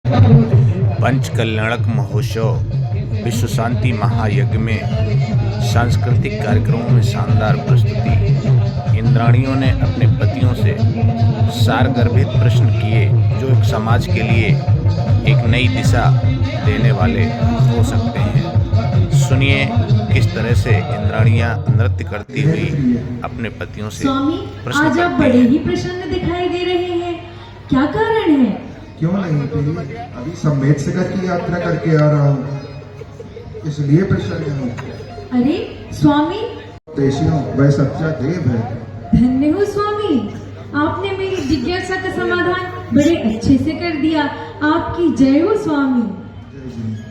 पंच कल्याणक महोत्सव विश्व शांति महायज्ञ में सांस्कृतिक कार्यक्रमों में शानदार प्रस्तुति। इंद्राणियों ने अपने पतियों से सारगर्भित प्रश्न किए जो एक समाज के लिए एक नई दिशा देने वाले हो सकते हैं। सुनिए किस तरह से इंद्राणियां नृत्य करती हुई अपने पतियों से प्रश्न आज आप बड़े ही प्रसन्न दिखाई दे रहे हैं, क्या कारण है? क्यों नहीं थी, अभी समेत सागर की यात्रा करके आ रहा हूँ, इसलिए प्रसन्न हूँ। अरे स्वामी, देशियों वह सच्चा देव है। धन्य हो स्वामी, आपने मेरी जिज्ञासा का समाधान बड़े अच्छे से कर दिया। आपकी जय हो स्वामी।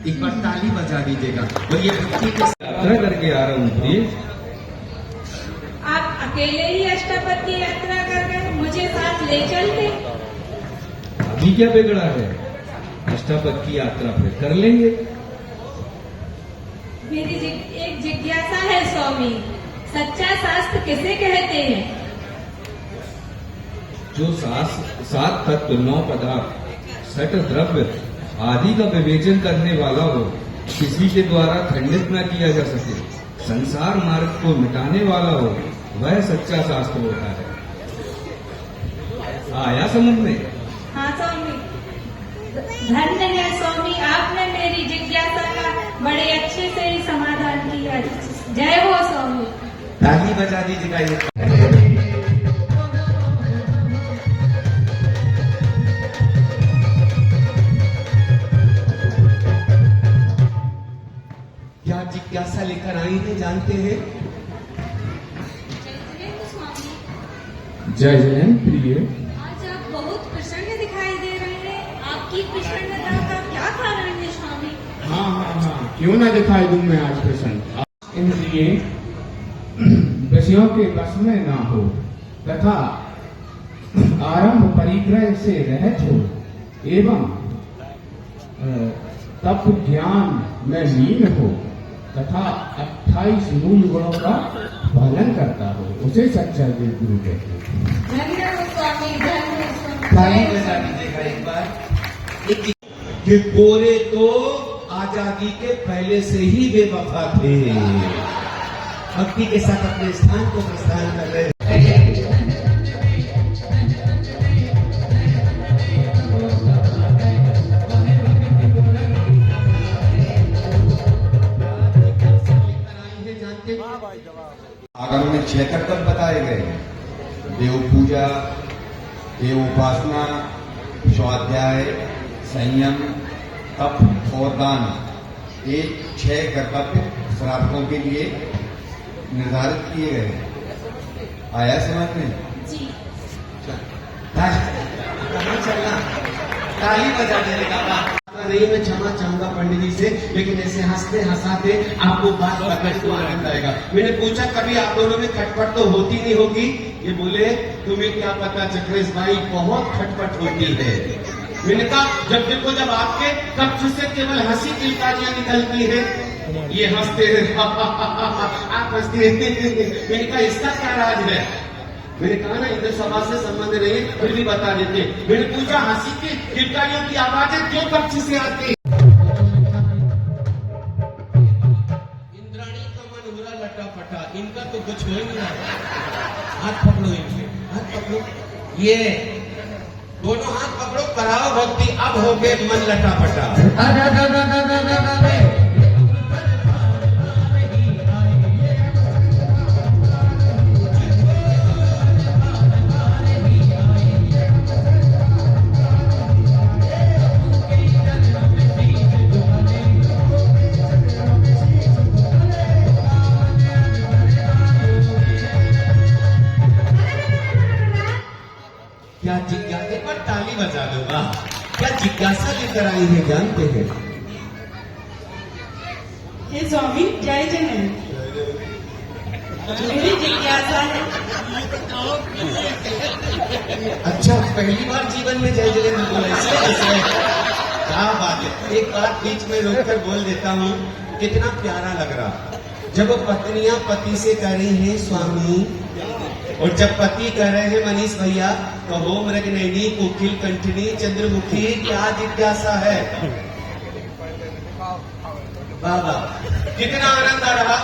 एक बार ताली बजा दीजिएगा। और ये भक्ति के यात्रा करके आ रहा हूँ प्लीज। आप अकेले ही अष्टापद की यात्रा कर रहे, मुझे साथ ले चलते। अभी क्या बिगड़ा है, अष्टापद की यात्रा फिर कर लेंगे। मेरी एक जिज्ञासा है स्वामी, सच्चा शास्त्र किसे कहते हैं? जो सात तत्व, 9 पदार्थ, 6 द्रव्य आदि का विवेचन करने वाला हो, किसी के द्वारा खंडित न किया जा सके, संसार मार्ग को मिटाने वाला हो, वह सच्चा शास्त्र होता है। आया समझ में? हाँ स्वामी, धन्य है स्वामी, आपने मेरी जिज्ञासा का बड़े अच्छे से ही समाधान किया। जय हो स्वामी। ताली बजा दीजिएगा। ये क्या जिज्ञासा लेकर आई है जानते हैं? जय जयंत प्रिय। आज आप बहुत प्रसन्न दिखाई दे रहे हैं, आपकी प्रसन्नता का क्या कारण है स्वामी? हाँ, क्यों ना दिखाई दूं मैं आज प्रसन्न। इंद्रिय विषयों के वश में ना हो तथा आरंभ परिग्रह से रहित हो एवं तप ज्ञान में लीन हो तथा 28 मूल गुणों का पालन करता हो, उसे सच्चा देव गुरु कहते हैं। धन्य हो स्वामी, धन्य हो स्वामी। ताली बजा दीजिएगा एक बार। कि गोरे तो आजादी के पहले से ही बेवफा थे, भक्ति के साथ अपने स्थान को प्रस्थान कर रहे हैं। आगम में 6 कर्तव्य बताए गए हैं। देव पूजा, देव उपासना, स्वाध्याय, संयम, तप और दान। ये 6 कर्तव्य श्रावकों के लिए निर्धारित किए गए हैं। आया समझ में? जी। कहाँ चलना? ताली बजा देगा। नहीं, मैं क्षमा चाहूंगा पंडित जी से, लेकिन ऐसे हंसते हंसाते आपको बात पकड़ को आनंद आएगा। मैंने पूछा कभी आप दोनों में खटपट तो होती नहीं होगी? ये बोले तुम्हें क्या पता चक्रेश भाई, बहुत खटपट होती है। मैंने कहा जब देखो जब आपके कब्ज से केवल हंसी चिल्कारियां निकलती है, ये हंसते हैं आप हंसते हैं। मैंने कहा इसका क्या राज है? मैंने कहा ना इंद्र सभा से संबंध नहीं, फिर भी बता देते। मैंने पूछा हंसी की चिल्कारियों की आवाजें क्यों कब्ज से आती? इंद्राणी का मन हुआ लटा-फटा, इनका तो कुछ हो ही नहीं रहा। हाथ पकड़ो इनके, हाथ पकड़ो, ये दोनों हाथ पकड़ो, कराओ भक्ति। अब हो गए मन लटा-फटा। क्या जिज्ञासा पर ताली बजा दूंगा। क्या जिज्ञासा लेकर आई है जानते हैं? हे स्वामी, जय जयंत। मेरी जिज्ञासा है। अच्छा, पहली बार जीवन में जय जयंत बोला, इसलिए कैसे? क्या बात है। एक बात बीच में रोककर बोल देता हूँ, कितना प्यारा लग रहा जब पत्नियां पति से कह रही हैं स्वामी और जब पति कह रहे हैं मनीष भैया कहो मृगनयनी कोकिल कंठनी चंद्रमुखी क्या जिज्ञासा है। बाबा कितना आनंद आ रहा।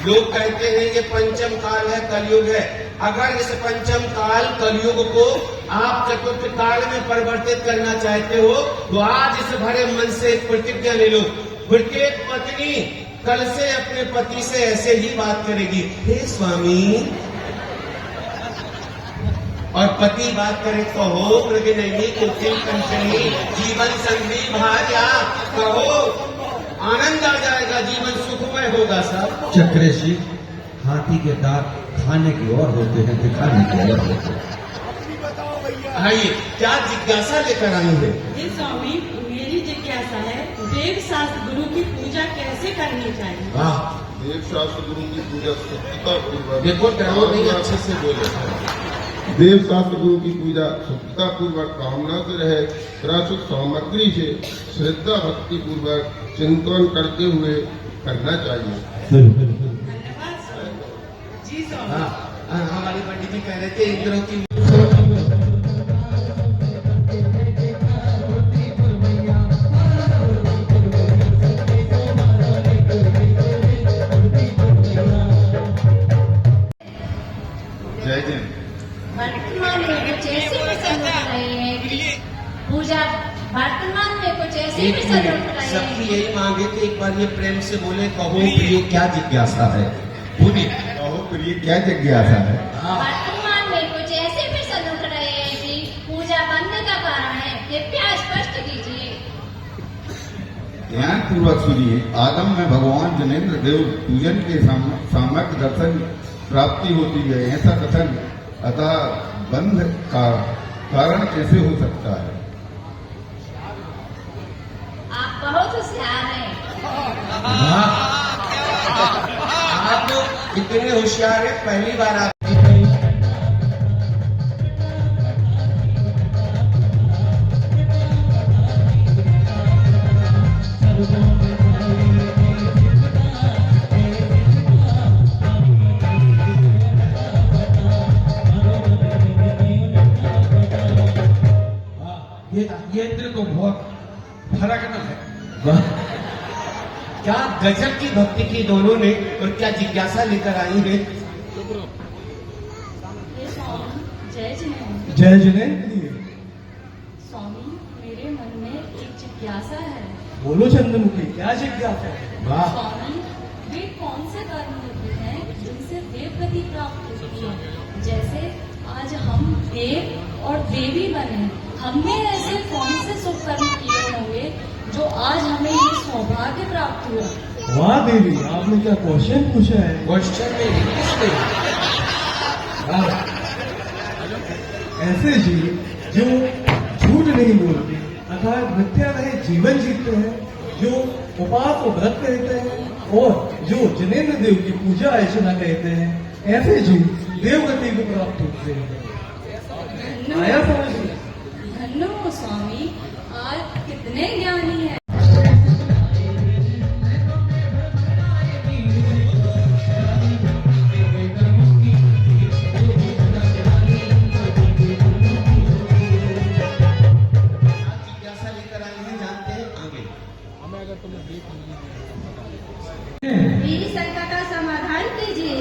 लोग कहते हैं ये पंचम काल है, कलयुग है। अगर इस पंचम काल कलयुग को आप चतुर्थ काल में परिवर्तित करना चाहते हो तो आज इस भरे मन से एक प्रतिज्ञा ले लो। प्रत्येक पत्नी कल से अपने पति से ऐसे ही बात करेगी, हे स्वामी। और पति बात करे कहो मृगनयनी कोकिल कंठनी जीवन संगी भार्या, कहो आनंद आ जाएगा, जीवन सुखमय होगा सब। चक्रेशी, हाथी के दांत खाने की ओर होते हैं, दिखाने की ओर होते हैं। आइए क्या जिज्ञासा लेकर आई है। ये स्वामी मेरी जिज्ञासा है देव शास्त्र गुरु की पूजा कैसे करनी चाहिए। वाह, देव शास्त्र गुरु की पूजा शुद्धता पूर्वक, देखो डरो नहीं, अच्छे से बोले। देव शास्त्र गुरु की पूजा शुद्धता पूर्वक कामना से रहे, प्रस्तुत सामग्री से श्रद्धा भक्ति पूर्वक चिंतन करते हुए करना चाहिए। जी स्वामी। हाँ, हमारे पंडित जी कह रहे थे इंद्रों की जय जय। वर्तमान में कुछ ऐसे प्रसंग हो रहे हैं पूजा वर्तमान में कुछ ऐसे एक प्रसंग हो मिनट, रहे सबकी हैं। यही मांगे थे एक बार ये प्रेम से बोले कहो प्रिय क्या जिज्ञासा है। बोलिए कहो प्रिय क्या जिज्ञासा है। वर्तमान में कुछ ऐसे प्रसंग उठ रहे हैं कि पूजा बंद का कारण है, कृपया स्पष्ट कीजिए। ध्यान पूर्वक सुनिए। आगम में भगवान जनेन्द्र देव पूजन के सामर्थ्य दर्शन प्राप्ति होती है, ऐसा कथन अतः बंध का कारण कैसे हो सकता है। आप बहुत होशियार हैं। आप इतने होशियार है, पहली बार आप ये इंद्र तो बहुत फर्क न है। क्या गजब की भक्ति की दोनों ने, और क्या जिज्ञासा लेकर आई है। ये स्वामी जय जिनेन्द्र। जय जिनेन्द्र। स्वामी मेरे मन में एक जिज्ञासा है। बोलो चंद्रमुखी, क्या जिज्ञासा है। वाह, स्वामी वे कौन से कर्म होते हैं जिनसे देव गति प्राप्त होती है। जैसे आज हम देव और देवी बने, हमने ऐसे कौन से शुभ कर्म किए होंगे जो आज हमें ये सौभाग्य प्राप्त हुआ। वाह देवी, आपने क्या क्वेश्चन पूछा है। क्वेश्चन में किसने ऐसे जीव जो झूठ नहीं बोलते अर्थात मिथ्या रहित जीवन जीते हैं, जो उपास और व्रत रहते हैं और जो जिनेन्द्र देव की पूजा अर्चना कहते हैं, ऐसे जीव देवगति को प्राप्त होते हैं। आया समझ में। धन्य हो स्वामी, आज कितने ज्ञानी हैं। जिज्ञासा लेकर आए हैं, जानते हैं आगे। मेरी शंका का समाधान कीजिए।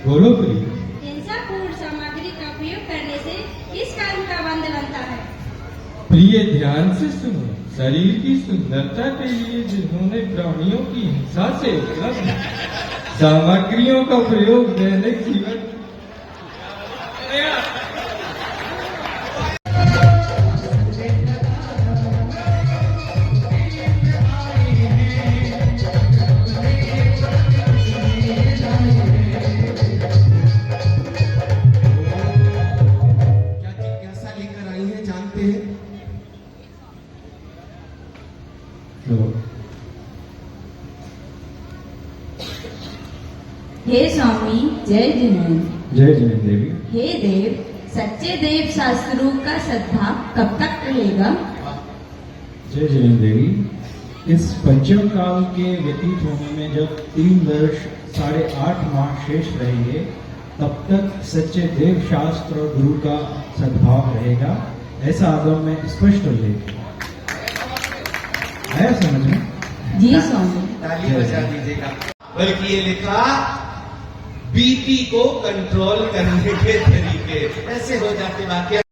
बोलो प्रिय। हिंसापूर्ण सामग्री का उपयोग करने से किस कर्म का बंध बनता है। प्रिय ध्यान से सुनो। शरीर की सुंदरता के लिए जिन्होंने प्राणियों की हिंसा से उपलब्ध सामग्रियों का प्रयोग दैनिक जीवन क्या जिज्ञासा लेकर आई हैं, जानते हैं। हे स्वामी जय जिनेन्द्र। जय जिनेन्द्र देवी। हे देव, सच्चे देव शास्त्रों का श्रद्धा कब तक रहेगा। जय जिनेन्द्र देवी। इस पंचम काल के व्यतीत होने में जब 3 वर्ष 8.5 माह शेष रहेंगे तब तक सच्चे देव शास्त्र और गुरु का सद्भाव रहेगा, ऐसा आगम में स्पष्ट उल्लेख है। आया समझ में? जी स्वामी। ताली बजा दीजिएगा। बल्कि ये लिखा बीपी को कंट्रोल करने के तरीके, ऐसे हो जाते वाक्य।